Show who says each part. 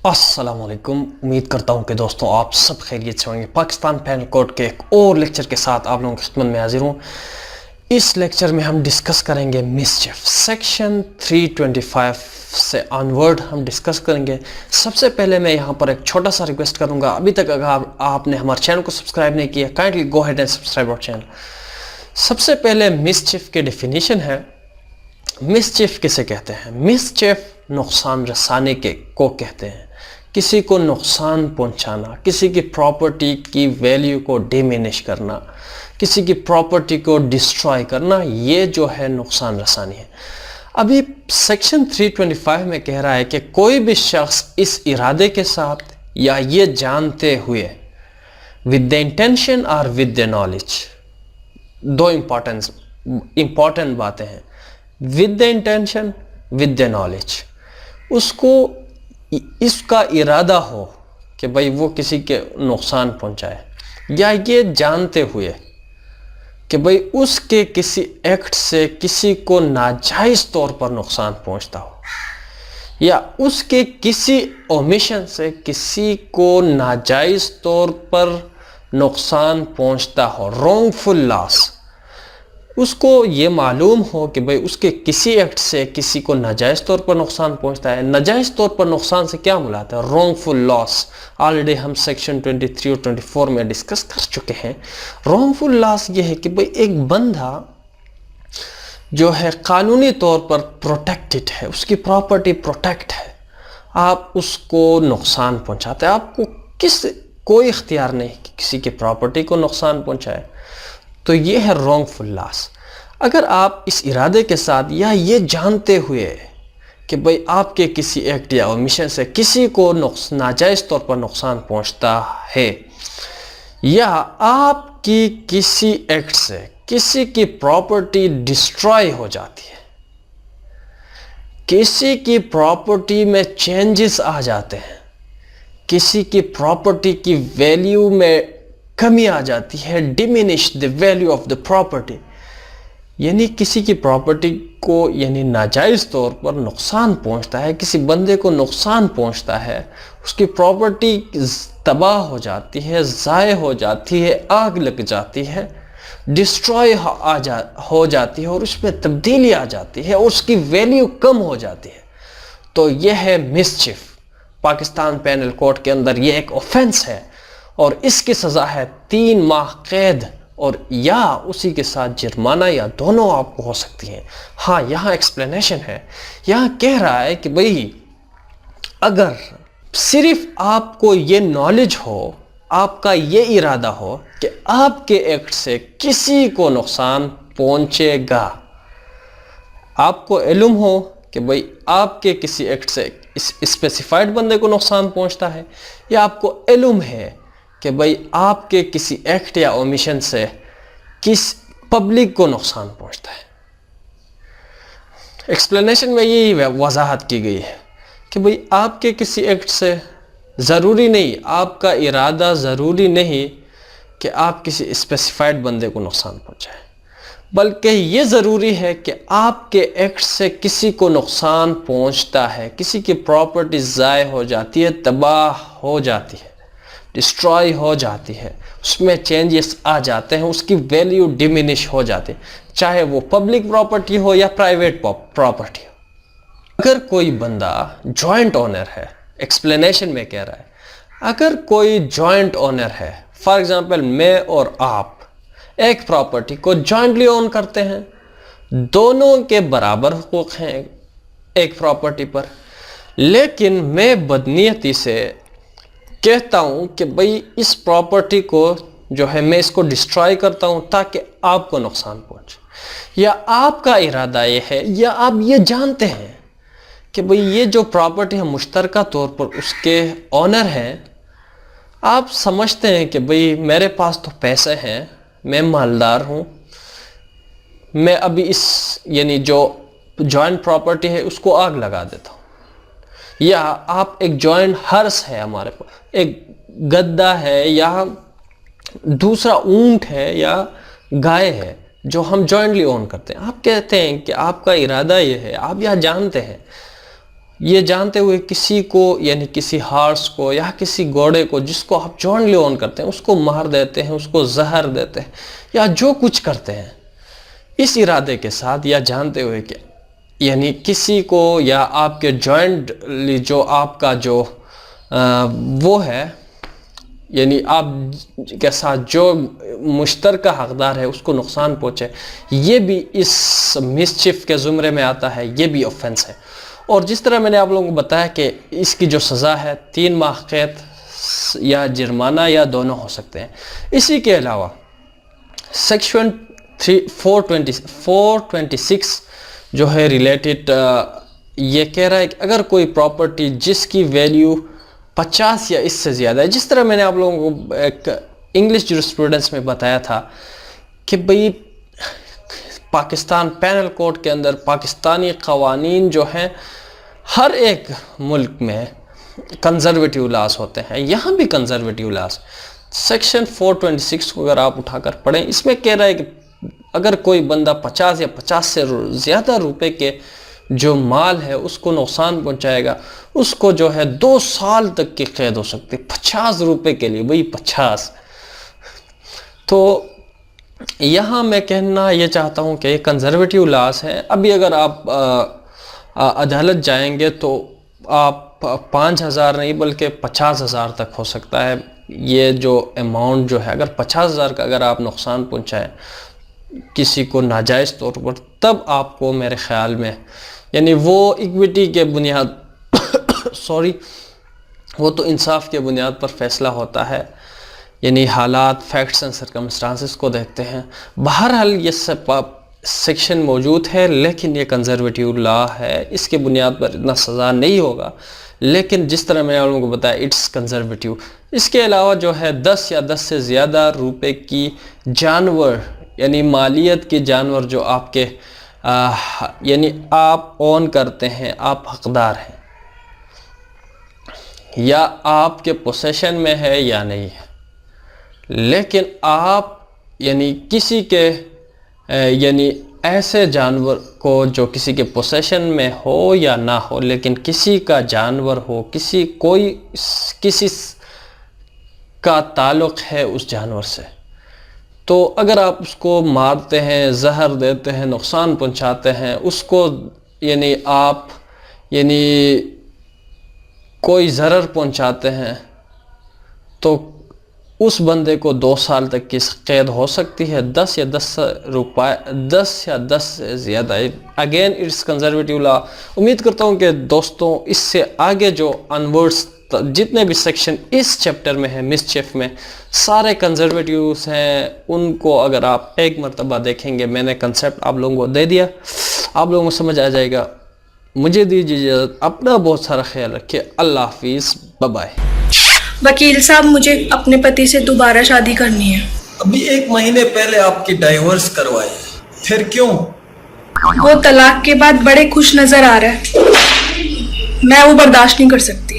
Speaker 1: अस्सलाम वालेकुम। उम्मीद करता हूँ कि दोस्तों आप सब खैरियत से होंगे। पाकिस्तान पैनल कोड के एक और लेक्चर के साथ आप लोगों की खिदमत में हाजिर हूँ। इस लेक्चर में हम डिस्कस करेंगे मिसचिफ सेक्शन 325 से ऑनवर्ड हम डिस्कस करेंगे। सबसे पहले मैं यहाँ पर एक छोटा सा रिक्वेस्ट करूँगा, अभी तक अगर आपने हमारे चैनल को सब्सक्राइब नहीं किया, kindly go ahead and subscribe our channel. सबसे पहले मिसचिफ की डेफिनेशन है। मिसचिफ किसे कहते हैं? मिसचिफ नुकसान रसाने को कहते हैं। किसी को नुकसान पहुंचाना, किसी की प्रॉपर्टी की वैल्यू को डिमिनिश करना, किसी की प्रॉपर्टी को डिस्ट्रॉय करना, ये जो है नुकसान रसानी है। अभी सेक्शन 325 में कह रहा है कि कोई भी शख्स इस इरादे के साथ या ये जानते हुए, विद द इंटेंशन और विद द नॉलेज, दो इंपॉर्टेंट बातें हैं। With the intention, with the knowledge, उसको इसका इरादा हो कि भाई वो किसी के नुकसान पहुंचाए, या ये जानते हुए कि भाई उसके किसी एक्ट से किसी को नाजायज़ तौर पर नुकसान पहुंचता हो, या उसके किसी ओमिशन से किसी को नाजायज़ तौर पर नुकसान पहुंचता हो, रॉन्गफुल लॉस। उसको ये मालूम हो कि भाई उसके किसी एक्ट से किसी को नाजायज़ तौर पर नुकसान पहुंचता है। नाजायज़ तौर पर नुकसान से क्या मुराद है? Wrongful loss. ऑलरेडी हम सेक्शन 23 और 24 में डिस्कस कर चुके हैं। रॉन्गफुल लॉस ये है कि भाई एक बंदा जो है कानूनी तौर पर प्रोटेक्टेड है, उसकी प्रॉपर्टी प्रोटेक्ट है, आप उसको नुकसान पहुंचाते हैं। आपको कोई इख्तियार नहीं कि किसी की प्रॉपर्टी को नुकसान पहुंचाए, तो ये है रॉन्गफुल लॉस। अगर आप इस इरादे के साथ या ये जानते हुए कि भाई आपके किसी एक्ट या ओमिशन से किसी को नाजायज़ तौर पर नुकसान पहुंचता है, या आपकी किसी एक्ट से किसी की प्रॉपर्टी डिस्ट्रॉय हो जाती है, किसी की प्रॉपर्टी में चेंजेस आ जाते हैं, किसी की प्रॉपर्टी की वैल्यू में कमी आ जाती है, diminish the value of the property, यानी किसी की प्रॉपर्टी को यानी नाजायज़ तौर पर नुकसान पहुंचता है, किसी बंदे को नुकसान पहुंचता है, उसकी प्रॉपर्टी तबाह हो जाती है, ज़ाय हो जाती है, आग लग जाती है, डिस्ट्रॉय हो जाती है, और उसमें तब्दीली आ जाती है और उसकी वैल्यू कम हो जाती है, तो यह है मिसचिफ। पाकिस्तान पैनल कोड के अंदर यह एक ऑफेंस है और इसकी सज़ा है 3 माह कैद और या उसी के साथ जुर्माना, या दोनों आपको हो सकती हैं। हाँ, यहाँ एक्सप्लेनेशन है। यहाँ कह रहा है कि भाई अगर सिर्फ आपको ये नॉलेज हो, आपका ये इरादा हो कि आपके एक्ट से किसी को नुकसान पहुँचेगा, आपको इल्म हो कि भाई आपके किसी एक्ट से इस स्पेसिफाइड बंदे को नुकसान पहुँचता है, या आपको इल्म है कि भाई आपके किसी एक्ट या ओमिशन से किस पब्लिक को नुकसान पहुंचता है। एक्सप्लेनेशन में यही वजाहत की गई है कि भाई आपके किसी एक्ट से ज़रूरी नहीं, आपका इरादा ज़रूरी नहीं कि आप किसी स्पेसिफाइड बंदे को नुकसान पहुंचाएं, बल्कि ये ज़रूरी है कि आपके एक्ट से किसी को नुकसान पहुंचता है, किसी की प्रॉपर्टी ज़ाय हो जाती है, तबाह हो जाती है, डिस्ट्रॉय हो जाती है, उसमें चेंजेस आ जाते हैं, उसकी वैल्यू डिमिनिश हो जाती है, चाहे वो पब्लिक प्रॉपर्टी हो या प्राइवेट प्रॉपर्टी हो। अगर कोई बंदा जॉइंट ओनर है, एक्सप्लेनेशन में कह रहा है, अगर कोई जॉइंट ओनर है, फॉर एग्जांपल मैं और आप एक प्रॉपर्टी को जॉइंटली ओन करते हैं, दोनों के बराबर हुकूक हैं एक प्रॉपर्टी पर, लेकिन मैं बदनीयती से कहता हूं कि भाई इस प्रॉपर्टी को जो है मैं इसको डिस्ट्रॉय करता हूं ताकि आपको नुकसान पहुंचे, या आपका इरादा ये है, या आप ये जानते हैं कि भाई ये जो प्रॉपर्टी हम मुश्तरका तौर पर उसके ऑनर हैं, आप समझते हैं कि भाई मेरे पास तो पैसे हैं, मैं मालदार हूं, मैं अभी इस यानी जो जॉइंट प्रॉपर्टी है उसको आग लगा देता हूं, या आप एक जॉइंट हर्स है, हमारे पास एक गद्दा है, या दूसरा ऊंट है, या गाय है, जो हम जॉइंटली ओन करते हैं। आप कहते हैं कि आपका इरादा ये है, आप यह जानते हैं یہ جانتے ہوئے کسی کو یعنی کسی ہارس کو یا کسی گھوڑے کو جس کو آپ جوائنٹلی اون کرتے ہیں اس کو مار دیتے ہیں، اس کو زہر دیتے ہیں یا جو کچھ کرتے ہیں اس ارادے کے ساتھ یا جانتے ہوئے کہ یعنی کسی کو یا آپ کے جوائنٹلی جو آپ کا جو وہ ہے یعنی آپ کے ساتھ جو مشترکہ حقدار ہے اس کو نقصان پہنچے، یہ بھی اس مسچف کے زمرے میں آتا ہے، یہ بھی آفینس ہے۔ اور جس طرح میں نے آپ لوگوں کو بتایا کہ اس کی جو سزا ہے 3 ماہ قید یا جرمانہ یا دونوں ہو سکتے ہیں۔ اسی کے علاوہ سیکشن 426 جو ہے ریلیٹڈ یہ کہہ رہا ہے کہ اگر کوئی پراپرٹی جس کی ویلیو 50 یا اس سے زیادہ ہے، جس طرح میں نے آپ لوگوں کو ایک انگلش جورسپروڈنس میں بتایا تھا کہ بھئی پاکستان پینل کوڈ کے اندر پاکستانی قوانین جو ہیں ہر ایک ملک میں کنزرویٹیو لاز ہوتے ہیں، یہاں بھی کنزرویٹیو لاز۔ سیکشن 426 کو اگر آپ اٹھا کر پڑھیں، اس میں کہہ رہا ہے کہ اگر کوئی بندہ 50 یا 50 سے زیادہ روپے کے جو مال ہے اس کو نقصان پہنچائے گا، اس کو جو ہے 2 سال تک کی قید ہو سکتی ہے 50 روپے کے لیے، بھئی 50۔ تو یہاں میں کہنا یہ چاہتا ہوں کہ یہ کنزرویٹیو لاز ہے۔ ابھی اگر آپ عدالت جائیں گے تو آپ 5,000 نہیں بلکہ 50,000 تک ہو سکتا ہے یہ جو اماؤنٹ جو ہے۔ اگر 50,000 کا اگر آپ نقصان پہنچائیں کسی کو ناجائز طور پر، تب آپ کو میرے خیال میں یعنی وہ ایکویٹی کے بنیاد وہ تو انصاف کے بنیاد پر فیصلہ ہوتا ہے، یعنی حالات، فیکٹس اینڈ سرکمسٹانسز کو دیکھتے ہیں۔ بہرحال یہ سیکشن موجود ہے لیکن یہ کنزرویٹیو لا ہے، اس کے بنیاد پر اتنا سزا نہیں ہوگا، لیکن جس طرح میں نے آپ لوگوں کو بتایا اٹس کنزرویٹیو۔ اس کے علاوہ جو ہے 10 یا 10 سے زیادہ روپے کی جانور یعنی مالیت کے جانور جو آپ کے یعنی آپ اون کرتے ہیں، آپ حقدار ہیں یا آپ کے پوسیشن میں ہے یا نہیں ہے، لیکن آپ یعنی کسی کے یعنی ایسے جانور کو جو کسی کے پوسیشن میں ہو یا نہ ہو لیکن کسی کا جانور ہو، کسی کا تعلق ہے اس جانور سے، تو اگر آپ اس کو مارتے ہیں، زہر دیتے ہیں، نقصان پہنچاتے ہیں، اس کو یعنی آپ یعنی کوئی ضرر پہنچاتے ہیں تو اس بندے کو 2 سال تک کی قید ہو سکتی ہے، 10 یا 10 سے زیادہ۔ اگین اٹس کنزرویٹیو لا۔ امید کرتا ہوں کہ دوستوں اس سے آگے جو انورڈس جتنے بھی سیکشن اس چیپٹر میں ہیں مسچیف میں سارے کنزرویٹیوز ہیں، ان کو اگر آپ ایک مرتبہ دیکھیں گے، میں نے کنسیپٹ آپ لوگوں کو دے دیا، آپ لوگوں کو سمجھ آ جائے گا۔ مجھے دیجیے اجازت، اپنا بہت سارا خیال رکھیے، اللہ حافظ، بائے بائے۔
Speaker 2: وکیل صاحب مجھے اپنے پتی سے دوبارہ شادی کرنی ہے۔
Speaker 3: ابھی 1 مہینے پہلے آپ کی ڈائیورس کروائی، پھر کیوں؟
Speaker 2: وہ طلاق کے بعد بڑے خوش نظر آ رہا ہے، میں وہ برداشت نہیں کر سکتی۔